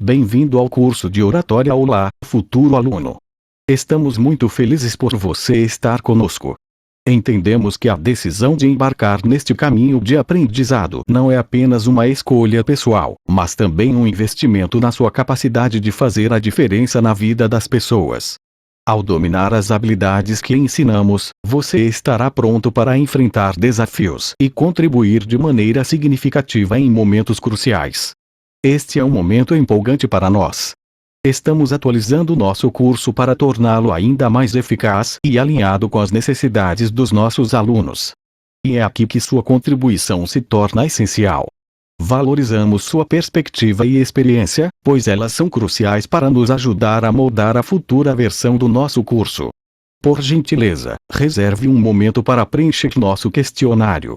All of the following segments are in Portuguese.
Bem-vindo ao curso de oratória. Olá, futuro aluno. Estamos muito felizes por você estar conosco. Entendemos que a decisão de embarcar neste caminho de aprendizado não é apenas uma escolha pessoal, mas também um investimento na sua capacidade de fazer a diferença na vida das pessoas. Ao dominar as habilidades que ensinamos, você estará pronto para enfrentar desafios e contribuir de maneira significativa em momentos cruciais. Este é um momento empolgante para nós. Estamos atualizando nosso curso para torná-lo ainda mais eficaz e alinhado com as necessidades dos nossos alunos. E é aqui que sua contribuição se torna essencial. Valorizamos sua perspectiva e experiência, pois elas são cruciais para nos ajudar a moldar a futura versão do nosso curso. Por gentileza, reserve um momento para preencher nosso questionário.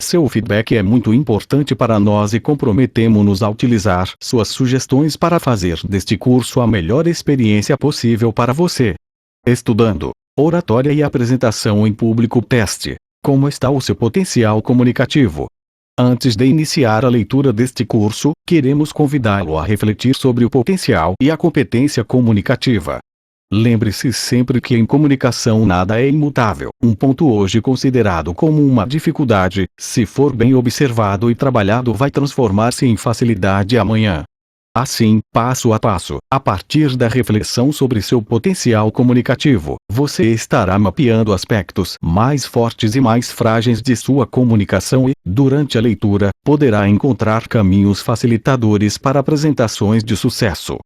Seu feedback é muito importante para nós e comprometemo-nos a utilizar suas sugestões para fazer deste curso a melhor experiência possível para você. Estudando oratória e apresentação em público. Teste: como está o seu potencial comunicativo? Antes de iniciar a leitura deste curso, queremos convidá-lo a refletir sobre o potencial e a competência comunicativa. Lembre-se sempre que em comunicação nada é imutável. Um ponto hoje considerado como uma dificuldade, se for bem observado e trabalhado, vai transformar-se em facilidade amanhã. Assim, passo a passo, a partir da reflexão sobre seu potencial comunicativo, você estará mapeando aspectos mais fortes e mais frágeis de sua comunicação e, durante a leitura, poderá encontrar caminhos facilitadores para apresentações de sucesso.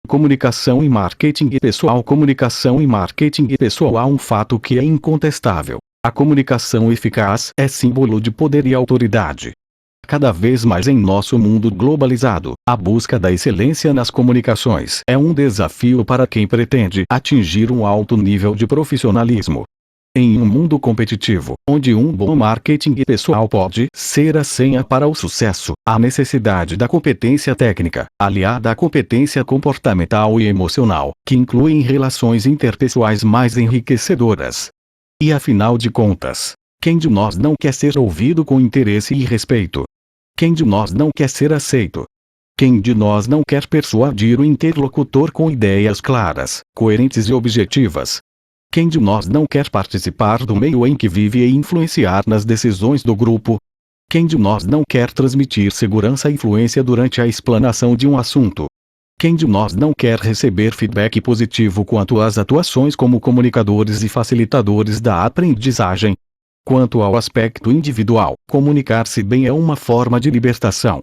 Comunicação e marketing pessoal. Comunicação e marketing pessoal. Há um fato que é incontestável: a comunicação eficaz é símbolo de poder e autoridade. Cada vez mais em nosso mundo globalizado, a busca da excelência nas comunicações é um desafio para quem pretende atingir um alto nível de profissionalismo. Em um mundo competitivo, onde um bom marketing pessoal pode ser a senha para o sucesso, a necessidade da competência técnica, aliada à competência comportamental e emocional, que incluem relações interpessoais mais enriquecedoras. E afinal de contas, quem de nós não quer ser ouvido com interesse e respeito? Quem de nós não quer ser aceito? Quem de nós não quer persuadir o interlocutor com ideias claras, coerentes e objetivas? Quem de nós não quer participar do meio em que vive e influenciar nas decisões do grupo? Quem de nós não quer transmitir segurança e influência durante a explanação de um assunto? Quem de nós não quer receber feedback positivo quanto às atuações como comunicadores e facilitadores da aprendizagem? Quanto ao aspecto individual, comunicar-se bem é uma forma de libertação.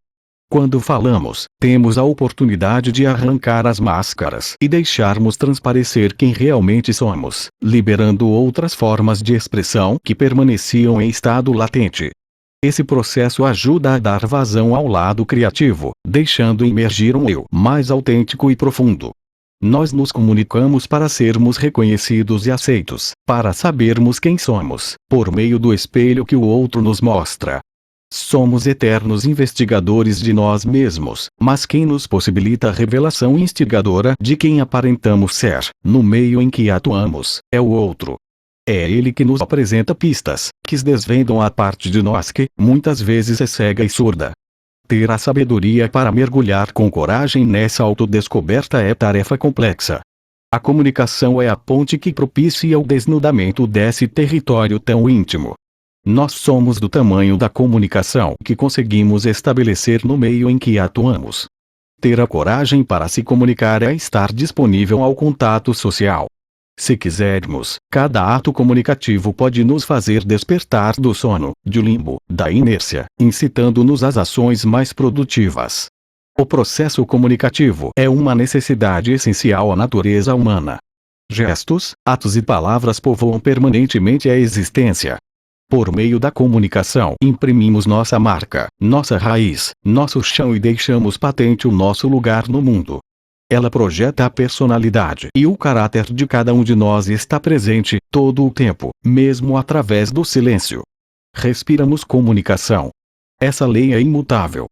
Quando falamos, temos a oportunidade de arrancar as máscaras e deixarmos transparecer quem realmente somos, liberando outras formas de expressão que permaneciam em estado latente. Esse processo ajuda a dar vazão ao lado criativo, deixando emergir um eu mais autêntico e profundo. Nós nos comunicamos para sermos reconhecidos e aceitos, para sabermos quem somos, por meio do espelho que o outro nos mostra. Somos eternos investigadores de nós mesmos, mas quem nos possibilita a revelação instigadora de quem aparentamos ser, no meio em que atuamos, é o outro. É ele que nos apresenta pistas, que desvendam a parte de nós que, muitas vezes, é cega e surda. Ter a sabedoria para mergulhar com coragem nessa autodescoberta é tarefa complexa. A comunicação é a ponte que propicia o desnudamento desse território tão íntimo. Nós somos do tamanho da comunicação que conseguimos estabelecer no meio em que atuamos. Ter a coragem para se comunicar é estar disponível ao contato social. Se quisermos, cada ato comunicativo pode nos fazer despertar do sono, do limbo, da inércia, incitando-nos às ações mais produtivas. O processo comunicativo é uma necessidade essencial à natureza humana. Gestos, atos e palavras povoam permanentemente a existência. Por meio da comunicação, imprimimos nossa marca, nossa raiz, nosso chão e deixamos patente o nosso lugar no mundo. Ela projeta a personalidade e o caráter de cada um de nós e está presente, todo o tempo, mesmo através do silêncio. Respiramos comunicação. Essa lei é imutável.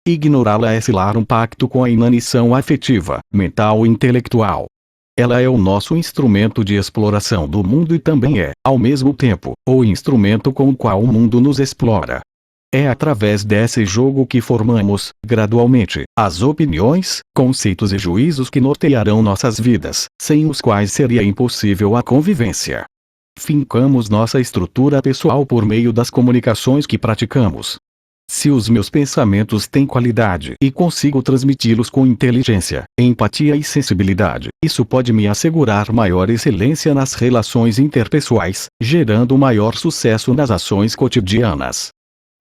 Ignorá-la é selar um pacto com a inanição afetiva, mental e intelectual. Ela é o nosso instrumento de exploração do mundo e também é, ao mesmo tempo, o instrumento com o qual o mundo nos explora. É através desse jogo que formamos, gradualmente, as opiniões, conceitos e juízos que nortearão nossas vidas, sem os quais seria impossível a convivência. Fincamos nossa estrutura pessoal por meio das comunicações que praticamos. Se os meus pensamentos têm qualidade e consigo transmiti-los com inteligência, empatia e sensibilidade, isso pode me assegurar maior excelência nas relações interpessoais, gerando maior sucesso nas ações cotidianas.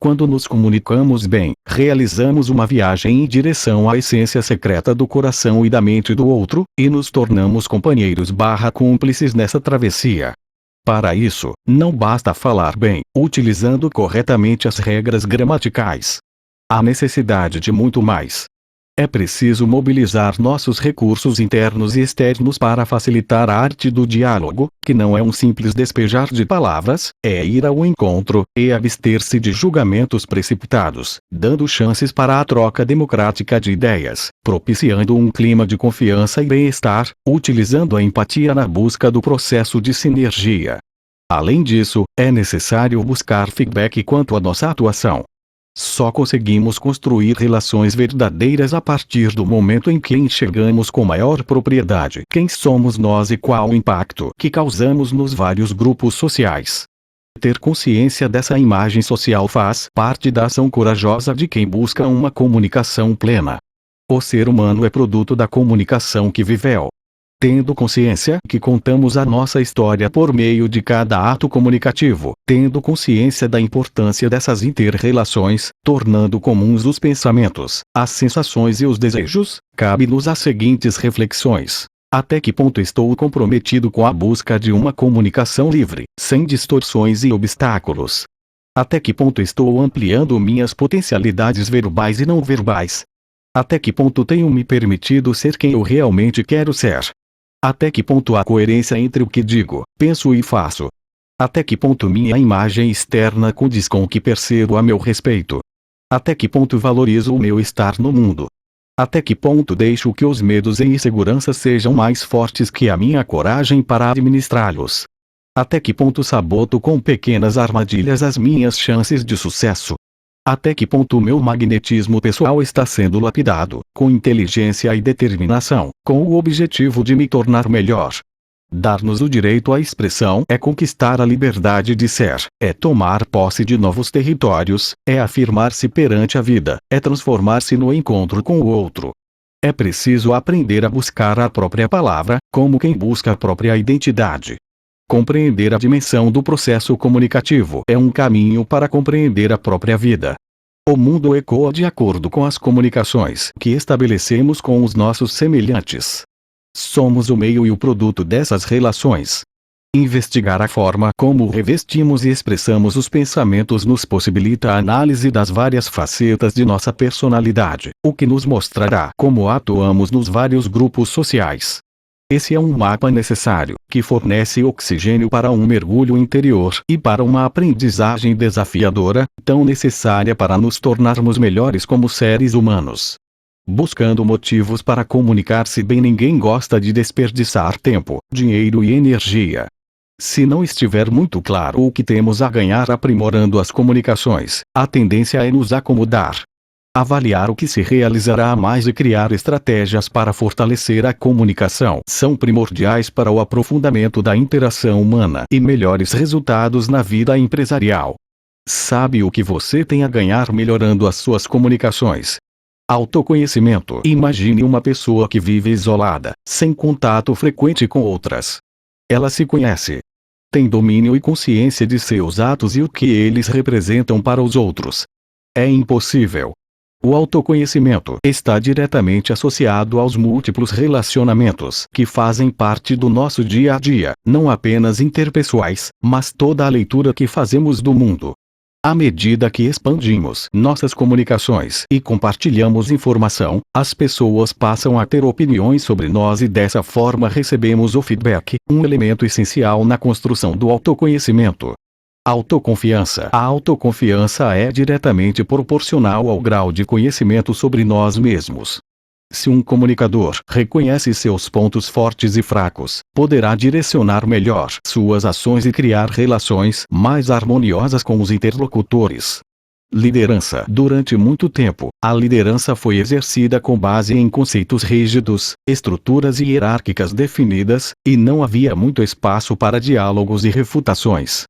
Quando nos comunicamos bem, realizamos uma viagem em direção à essência secreta do coração e da mente do outro, e nos tornamos companheiros/cúmplices nessa travessia. Para isso, não basta falar bem, utilizando corretamente as regras gramaticais. Há necessidade de muito mais. É preciso mobilizar nossos recursos internos e externos para facilitar a arte do diálogo, que não é um simples despejar de palavras, é ir ao encontro, e abster-se de julgamentos precipitados, dando chances para a troca democrática de ideias, propiciando um clima de confiança e bem-estar, utilizando a empatia na busca do processo de sinergia. Além disso, é necessário buscar feedback quanto à nossa atuação. Só conseguimos construir relações verdadeiras a partir do momento em que enxergamos com maior propriedade quem somos nós e qual o impacto que causamos nos vários grupos sociais. Ter consciência dessa imagem social faz parte da ação corajosa de quem busca uma comunicação plena. O ser humano é produto da comunicação que viveu. Tendo consciência que contamos a nossa história por meio de cada ato comunicativo, tendo consciência da importância dessas inter-relações, tornando comuns os pensamentos, as sensações e os desejos, cabe-nos as seguintes reflexões. Até que ponto estou comprometido com a busca de uma comunicação livre, sem distorções e obstáculos? Até que ponto estou ampliando minhas potencialidades verbais e não verbais? Até que ponto tenho me permitido ser quem eu realmente quero ser? Até que ponto há coerência entre o que digo, penso e faço? Até que ponto minha imagem externa condiz com o que percebo a meu respeito? Até que ponto valorizo o meu estar no mundo? Até que ponto deixo que os medos e inseguranças sejam mais fortes que a minha coragem para administrá-los? Até que ponto saboto com pequenas armadilhas as minhas chances de sucesso? Até que ponto o meu magnetismo pessoal está sendo lapidado, com inteligência e determinação, com o objetivo de me tornar melhor? Dar-nos o direito à expressão é conquistar a liberdade de ser, é tomar posse de novos territórios, é afirmar-se perante a vida, é transformar-se no encontro com o outro. É preciso aprender a buscar a própria palavra, como quem busca a própria identidade. Compreender a dimensão do processo comunicativo é um caminho para compreender a própria vida. O mundo ecoa de acordo com as comunicações que estabelecemos com os nossos semelhantes. Somos o meio e o produto dessas relações. Investigar a forma como revestimos e expressamos os pensamentos nos possibilita a análise das várias facetas de nossa personalidade, o que nos mostrará como atuamos nos vários grupos sociais. Esse é um mapa necessário, que fornece oxigênio para um mergulho interior e para uma aprendizagem desafiadora, tão necessária para nos tornarmos melhores como seres humanos. Buscando motivos para comunicar-se bem, ninguém gosta de desperdiçar tempo, dinheiro e energia. Se não estiver muito claro o que temos a ganhar aprimorando as comunicações, a tendência é nos acomodar. Avaliar o que se realizará a mais e criar estratégias para fortalecer a comunicação são primordiais para o aprofundamento da interação humana e melhores resultados na vida empresarial. Sabe o que você tem a ganhar melhorando as suas comunicações? Autoconhecimento. Imagine uma pessoa que vive isolada, sem contato frequente com outras. Ela se conhece. Tem domínio e consciência de seus atos e o que eles representam para os outros. É impossível. O autoconhecimento está diretamente associado aos múltiplos relacionamentos que fazem parte do nosso dia a dia, não apenas interpessoais, mas toda a leitura que fazemos do mundo. À medida que expandimos nossas comunicações e compartilhamos informação, as pessoas passam a ter opiniões sobre nós e dessa forma recebemos o feedback, um elemento essencial na construção do autoconhecimento. Autoconfiança. A autoconfiança é diretamente proporcional ao grau de conhecimento sobre nós mesmos. Se um comunicador reconhece seus pontos fortes e fracos, poderá direcionar melhor suas ações e criar relações mais harmoniosas com os interlocutores. Liderança. Durante muito tempo, a liderança foi exercida com base em conceitos rígidos, estruturas hierárquicas definidas, e não havia muito espaço para diálogos e refutações.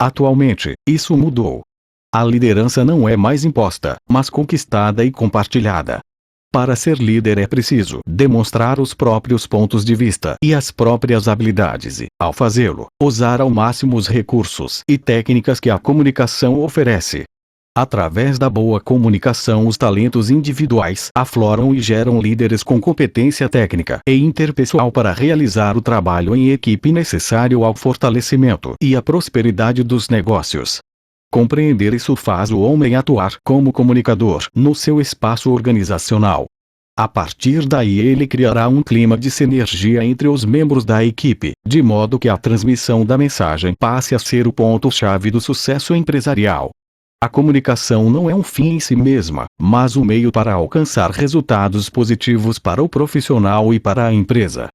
Atualmente, isso mudou. A liderança não é mais imposta, mas conquistada e compartilhada. Para ser líder é preciso demonstrar os próprios pontos de vista e as próprias habilidades e, ao fazê-lo, usar ao máximo os recursos e técnicas que a comunicação oferece. Através da boa comunicação, os talentos individuais afloram e geram líderes com competência técnica e interpessoal para realizar o trabalho em equipe necessário ao fortalecimento e à prosperidade dos negócios. Compreender isso faz o homem atuar como comunicador no seu espaço organizacional. A partir daí ele criará um clima de sinergia entre os membros da equipe, de modo que a transmissão da mensagem passe a ser o ponto-chave do sucesso empresarial. A comunicação não é um fim em si mesma, mas um meio para alcançar resultados positivos para o profissional e para a empresa.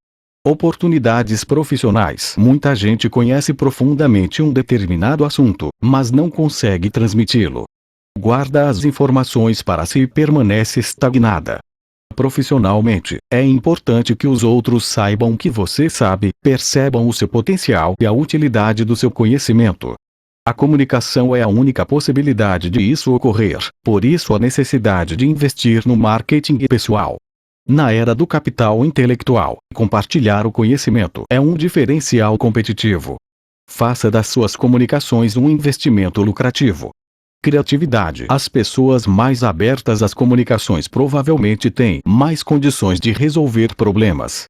Oportunidades profissionais. Muita gente conhece profundamente um determinado assunto, mas não consegue transmiti-lo. Guarda as informações para si e permanece estagnada. Profissionalmente, é importante que os outros saibam que você sabe, percebam o seu potencial e a utilidade do seu conhecimento. A comunicação é a única possibilidade de isso ocorrer, por isso a necessidade de investir no marketing pessoal. Na era do capital intelectual, compartilhar o conhecimento é um diferencial competitivo. Faça das suas comunicações um investimento lucrativo. Criatividade. As pessoas mais abertas às comunicações provavelmente têm mais condições de resolver problemas.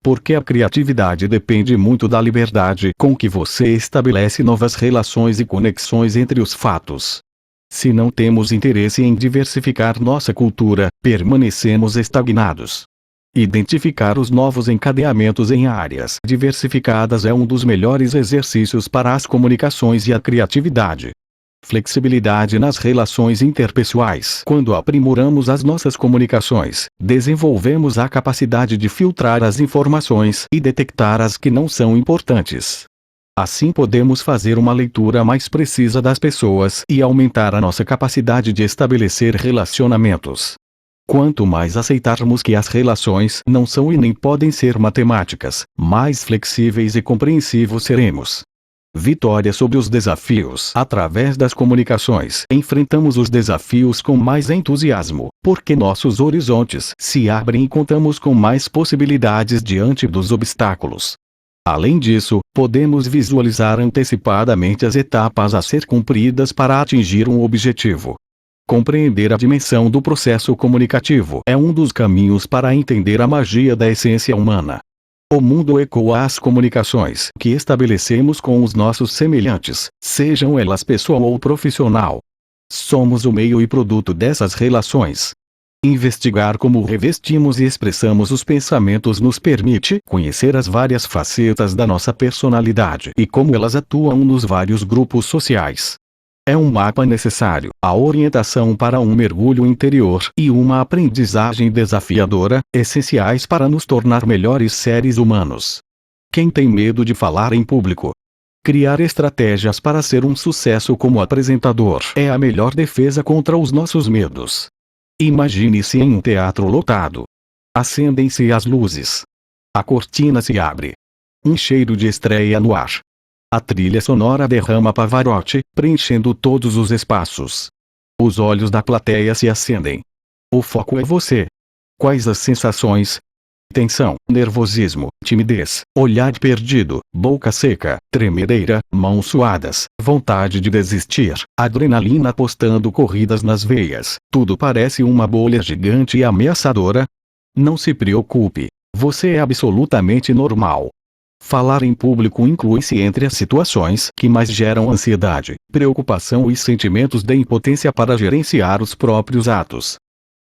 Porque a criatividade depende muito da liberdade com que você estabelece novas relações e conexões entre os fatos. Se não temos interesse em diversificar nossa cultura, permanecemos estagnados. Identificar os novos encadeamentos em áreas diversificadas é um dos melhores exercícios para as comunicações e a criatividade. Flexibilidade nas relações interpessoais. Quando aprimoramos as nossas comunicações, desenvolvemos a capacidade de filtrar as informações e detectar as que não são importantes. Assim podemos fazer uma leitura mais precisa das pessoas e aumentar a nossa capacidade de estabelecer relacionamentos. Quanto mais aceitarmos que as relações não são e nem podem ser matemáticas, mais flexíveis e compreensivos seremos. Vitória sobre os desafios. Através das comunicações, enfrentamos os desafios com mais entusiasmo, porque nossos horizontes se abrem e contamos com mais possibilidades diante dos obstáculos. Além disso, podemos visualizar antecipadamente as etapas a ser cumpridas para atingir um objetivo. Compreender a dimensão do processo comunicativo é um dos caminhos para entender a magia da essência humana. O mundo ecoa as comunicações que estabelecemos com os nossos semelhantes, sejam elas pessoal ou profissional. Somos o meio e produto dessas relações. Investigar como revestimos e expressamos os pensamentos nos permite conhecer as várias facetas da nossa personalidade e como elas atuam nos vários grupos sociais. É um mapa necessário, a orientação para um mergulho interior e uma aprendizagem desafiadora, essenciais para nos tornar melhores seres humanos. Quem tem medo de falar em público? Criar estratégias para ser um sucesso como apresentador é a melhor defesa contra os nossos medos. Imagine-se em um teatro lotado. Acendem-se as luzes. A cortina se abre. Um cheiro de estreia no ar. A trilha sonora derrama Pavarotti, preenchendo todos os espaços. Os olhos da plateia se acendem. O foco é você. Quais as sensações? Tensão, nervosismo, timidez, olhar perdido, boca seca, tremedeira, mãos suadas, vontade de desistir, adrenalina postando corridas nas veias. Tudo parece uma bolha gigante e ameaçadora? Não se preocupe. Você é absolutamente normal. Falar em público inclui-se entre as situações que mais geram ansiedade, preocupação e sentimentos de impotência para gerenciar os próprios atos.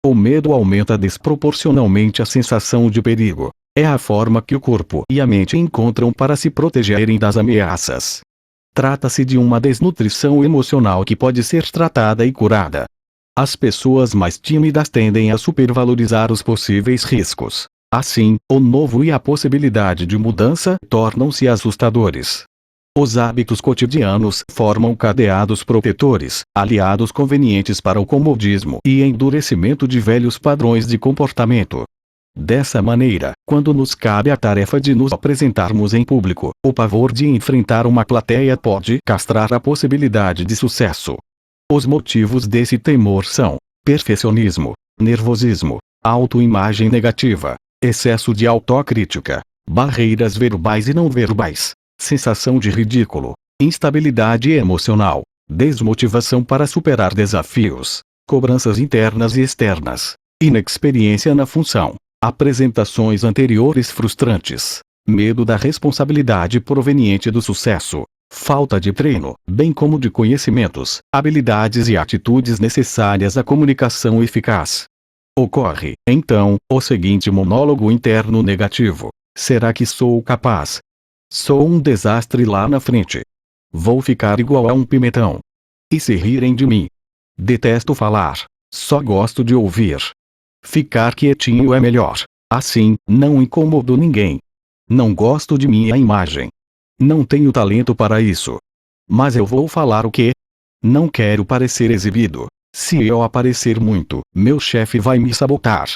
O medo aumenta desproporcionalmente a sensação de perigo. É a forma que o corpo e a mente encontram para se protegerem das ameaças. Trata-se de uma desnutrição emocional que pode ser tratada e curada. As pessoas mais tímidas tendem a supervalorizar os possíveis riscos. Assim, o novo e a possibilidade de mudança tornam-se assustadores. Os hábitos cotidianos formam cadeados protetores, aliados convenientes para o comodismo e endurecimento de velhos padrões de comportamento. Dessa maneira, quando nos cabe a tarefa de nos apresentarmos em público, o pavor de enfrentar uma plateia pode castrar a possibilidade de sucesso. Os motivos desse temor são perfeccionismo, nervosismo, autoimagem negativa, excesso de autocrítica, barreiras verbais e não verbais, sensação de ridículo, instabilidade emocional, desmotivação para superar desafios, cobranças internas e externas, inexperiência na função, apresentações anteriores frustrantes, medo da responsabilidade proveniente do sucesso, falta de treino, bem como de conhecimentos, habilidades e atitudes necessárias à comunicação eficaz. Ocorre, então, o seguinte monólogo interno negativo: será que sou capaz? Sou um desastre lá na frente. Vou ficar igual a um pimentão. E se rirem de mim? Detesto falar. Só gosto de ouvir. Ficar quietinho é melhor. Assim, não incomodo ninguém. Não gosto de minha imagem. Não tenho talento para isso. Mas eu vou falar o quê? Não quero parecer exibido. Se eu aparecer muito, meu chefe vai me sabotar.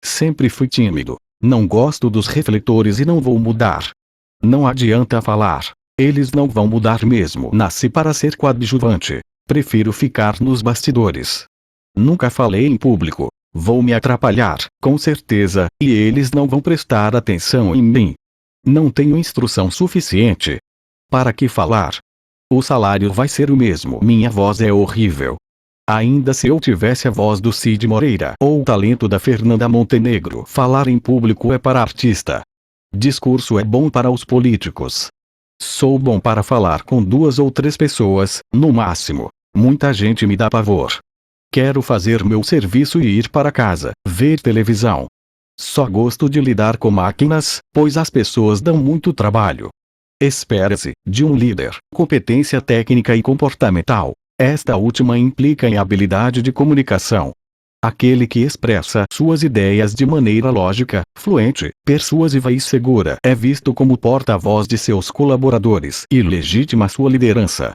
Sempre fui tímido. Não gosto dos refletores e não vou mudar. Não adianta falar. Eles não vão mudar mesmo. Nasci para ser coadjuvante. Prefiro ficar nos bastidores. Nunca falei em público. Vou me atrapalhar, com certeza, e eles não vão prestar atenção em mim. Não tenho instrução suficiente. Para que falar? O salário vai ser o mesmo. Minha voz é horrível. Ainda se eu tivesse a voz do Cid Moreira ou o talento da Fernanda Montenegro, falar em público é para artista. Discurso é bom para os políticos. Sou bom para falar com 2 ou 3 pessoas, no máximo. Muita gente me dá pavor. Quero fazer meu serviço e ir para casa, ver televisão. Só gosto de lidar com máquinas, pois as pessoas dão muito trabalho. Espera-se, de um líder, competência técnica e comportamental. Esta última implica em habilidade de comunicação. Aquele que expressa suas ideias de maneira lógica, fluente, persuasiva e segura é visto como porta-voz de seus colaboradores e legitima sua liderança.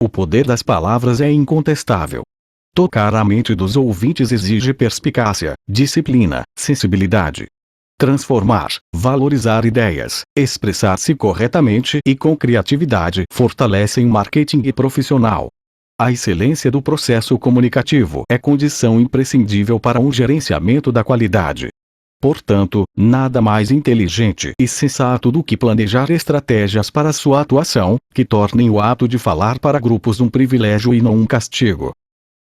O poder das palavras é incontestável. Tocar a mente dos ouvintes exige perspicácia, disciplina, sensibilidade. Transformar, valorizar ideias, expressar-se corretamente e com criatividade fortalecem o marketing profissional. A excelência do processo comunicativo é condição imprescindível para um gerenciamento da qualidade. Portanto, nada mais inteligente e sensato do que planejar estratégias para sua atuação, que tornem o ato de falar para grupos um privilégio e não um castigo.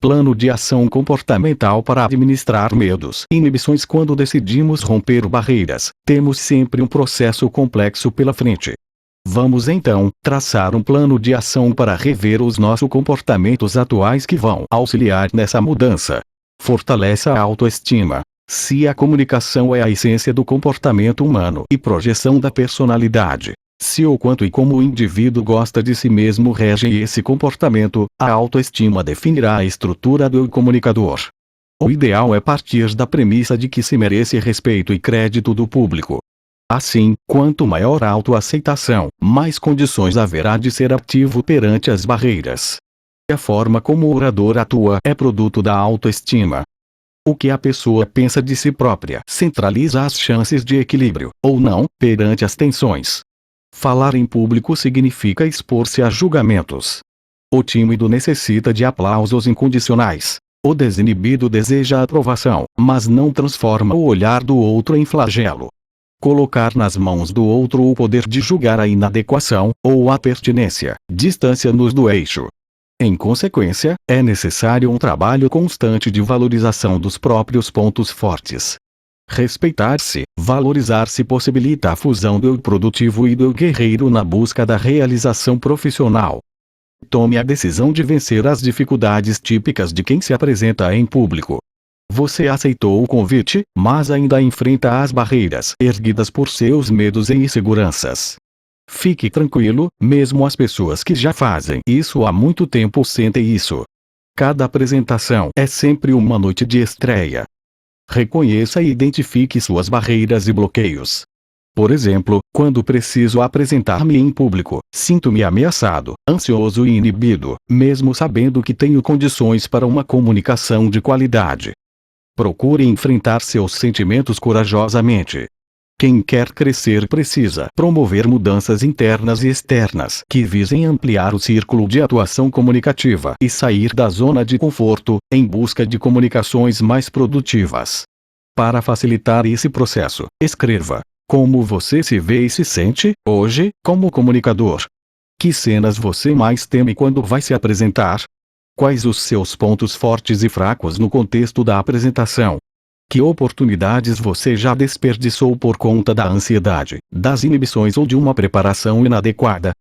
Plano de ação comportamental para administrar medos e inibições. Quando decidimos romper barreiras, temos sempre um processo complexo pela frente. Vamos então traçar um plano de ação para rever os nossos comportamentos atuais que vão auxiliar nessa mudança. Fortaleça a autoestima. Se a comunicação é a essência do comportamento humano e projeção da personalidade, se o quanto e como o indivíduo gosta de si mesmo rege esse comportamento, a autoestima definirá a estrutura do comunicador. O ideal é partir da premissa de que se merece respeito e crédito do público. Assim, quanto maior a autoaceitação, mais condições haverá de ser ativo perante as barreiras. A forma como o orador atua é produto da autoestima. O que a pessoa pensa de si própria centraliza as chances de equilíbrio, ou não, perante as tensões. Falar em público significa expor-se a julgamentos. O tímido necessita de aplausos incondicionais. O desinibido deseja a aprovação, mas não transforma o olhar do outro em flagelo. Colocar nas mãos do outro o poder de julgar a inadequação, ou a pertinência, distância-nos do eixo. Em consequência, é necessário um trabalho constante de valorização dos próprios pontos fortes. Respeitar-se, valorizar-se possibilita a fusão do eu produtivo e do eu guerreiro na busca da realização profissional. Tome a decisão de vencer as dificuldades típicas de quem se apresenta em público. Você aceitou o convite, mas ainda enfrenta as barreiras erguidas por seus medos e inseguranças. Fique tranquilo, mesmo as pessoas que já fazem isso há muito tempo sentem isso. Cada apresentação é sempre uma noite de estreia. Reconheça e identifique suas barreiras e bloqueios. Por exemplo, quando preciso apresentar-me em público, sinto-me ameaçado, ansioso e inibido, mesmo sabendo que tenho condições para uma comunicação de qualidade. Procure enfrentar seus sentimentos corajosamente. Quem quer crescer precisa promover mudanças internas e externas que visem ampliar o círculo de atuação comunicativa e sair da zona de conforto, em busca de comunicações mais produtivas. Para facilitar esse processo, escreva: como você se vê e se sente, hoje, como comunicador? Que cenas você mais teme quando vai se apresentar? Quais os seus pontos fortes e fracos no contexto da apresentação? Que oportunidades você já desperdiçou por conta da ansiedade, das inibições ou de uma preparação inadequada?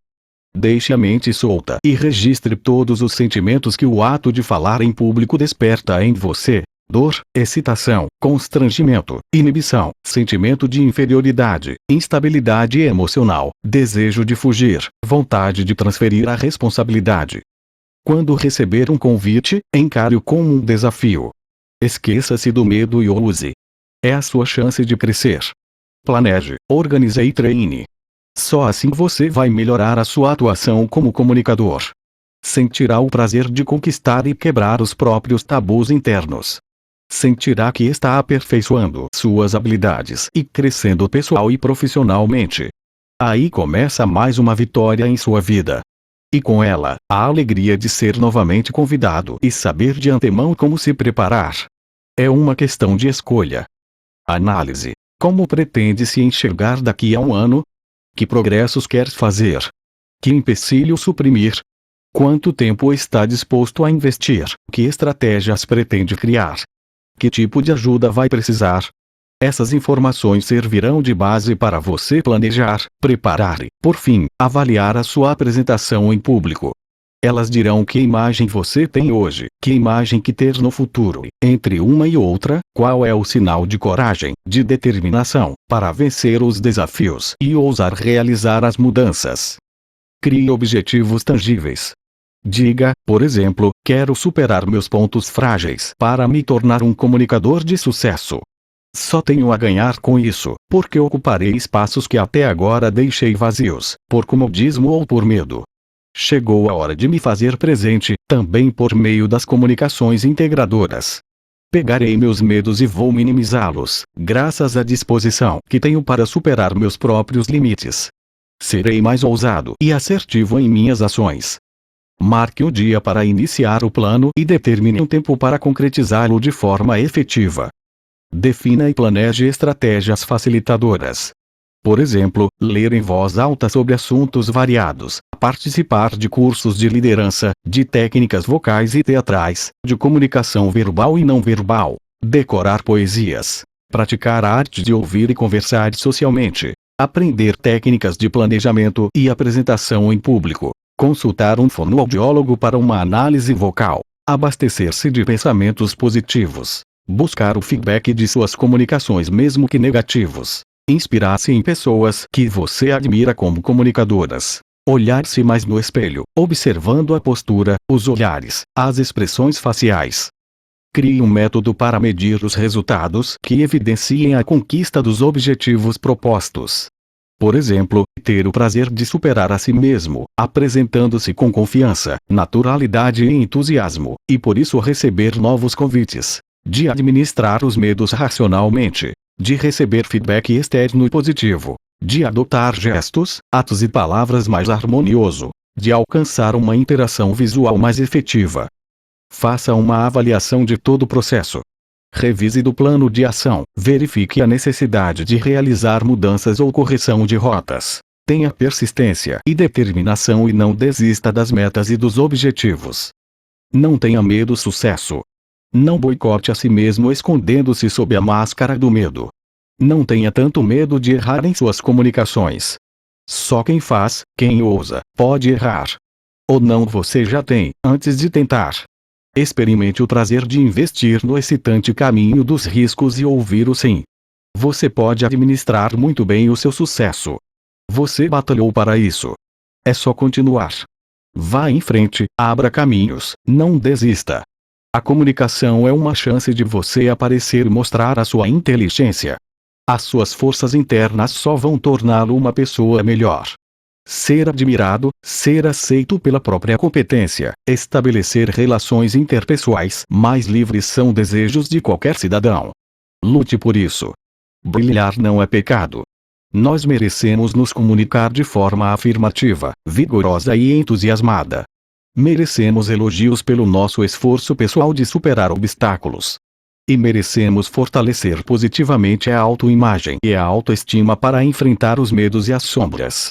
Deixe a mente solta e registre todos os sentimentos que o ato de falar em público desperta em você: dor, excitação, constrangimento, inibição, sentimento de inferioridade, instabilidade emocional, desejo de fugir, vontade de transferir a responsabilidade. Quando receber um convite, encare-o como um desafio. Esqueça-se do medo e o use. É a sua chance de crescer. Planeje, organize e treine. Só assim você vai melhorar a sua atuação como comunicador. Sentirá o prazer de conquistar e quebrar os próprios tabus internos. Sentirá que está aperfeiçoando suas habilidades e crescendo pessoal e profissionalmente. Aí começa mais uma vitória em sua vida. E com ela, a alegria de ser novamente convidado e saber de antemão como se preparar. É uma questão de escolha. Análise: como pretende se enxergar daqui a um ano? Que progressos quer fazer? Que empecilho suprimir? Quanto tempo está disposto a investir? Que estratégias pretende criar? Que tipo de ajuda vai precisar? Essas informações servirão de base para você planejar, preparar e, por fim, avaliar a sua apresentação em público. Elas dirão que imagem você tem hoje, que imagem que ter no futuro e, entre uma e outra, qual é o sinal de coragem, de determinação, para vencer os desafios e ousar realizar as mudanças. Crie objetivos tangíveis. Diga, por exemplo: quero superar meus pontos frágeis para me tornar um comunicador de sucesso. Só tenho a ganhar com isso, porque ocuparei espaços que até agora deixei vazios, por comodismo ou por medo. Chegou a hora de me fazer presente, também por meio das comunicações integradoras. Pegarei meus medos e vou minimizá-los, graças à disposição que tenho para superar meus próprios limites. Serei mais ousado e assertivo em minhas ações. Marque um dia para iniciar o plano e determine um tempo para concretizá-lo de forma efetiva. Defina e planeje estratégias facilitadoras. Por exemplo, ler em voz alta sobre assuntos variados, participar de cursos de liderança, de técnicas vocais e teatrais, de comunicação verbal e não verbal, decorar poesias, praticar a arte de ouvir e conversar socialmente, aprender técnicas de planejamento e apresentação em público, consultar um fonoaudiólogo para uma análise vocal, abastecer-se de pensamentos positivos, buscar o feedback de suas comunicações mesmo que negativos, inspirar-se em pessoas que você admira como comunicadoras, olhar-se mais no espelho, observando a postura, os olhares, as expressões faciais. Crie um método para medir os resultados que evidenciem a conquista dos objetivos propostos. Por exemplo, ter o prazer de superar a si mesmo, apresentando-se com confiança, naturalidade e entusiasmo, e por isso receber novos convites. De administrar os medos racionalmente. De receber feedback externo e positivo. De adotar gestos, atos e palavras mais harmonioso. De alcançar uma interação visual mais efetiva. Faça uma avaliação de todo o processo. Revise do plano de ação, verifique a necessidade de realizar mudanças ou correção de rotas. Tenha persistência e determinação e não desista das metas e dos objetivos. Não tenha medo do sucesso. Não boicote a si mesmo escondendo-se sob a máscara do medo. Não tenha tanto medo de errar em suas comunicações. Só quem faz, quem ousa, pode errar. Ou não você já tem, antes de tentar. Experimente o prazer de investir no excitante caminho dos riscos e ouvir o sim. Você pode administrar muito bem o seu sucesso. Você batalhou para isso. É só continuar. Vá em frente, abra caminhos, não desista. A comunicação é uma chance de você aparecer e mostrar a sua inteligência. As suas forças internas só vão torná-lo uma pessoa melhor. Ser admirado, ser aceito pela própria competência, estabelecer relações interpessoais mais livres são desejos de qualquer cidadão. Lute por isso. Brilhar não é pecado. Nós merecemos nos comunicar de forma afirmativa, vigorosa e entusiasmada. Merecemos elogios pelo nosso esforço pessoal de superar obstáculos. E merecemos fortalecer positivamente a autoimagem e a autoestima para enfrentar os medos e as sombras.